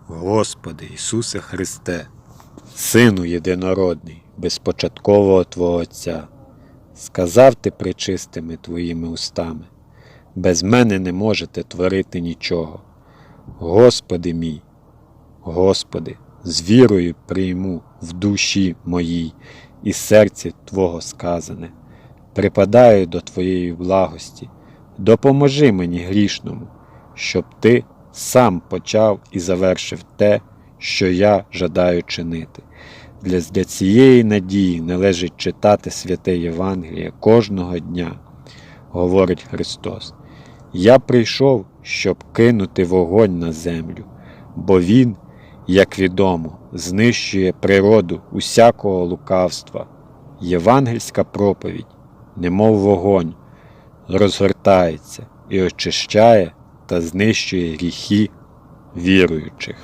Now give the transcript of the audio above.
Господи Ісусе Христе, Сину єдинородний, безпочаткового Твого Отця, сказав Ти пречистими Твоїми устами: без мене не можете творити нічого. Господи мій, Господи, з вірою прийму в душі моїй і серці Твого сказане. Припадаю до Твоєї благості, допоможи мені грішному, щоб Ти сам почав і завершив те, що я жадаю чинити. Для цієї надії належить читати святе Євангеліє кожного дня, говорить Христос. Я прийшов, щоб кинути вогонь на землю, бо Він, як відомо, знищує природу усякого лукавства. Євангельська проповідь, немов вогонь, розгортається і очищає та знищує гріхи віруючих.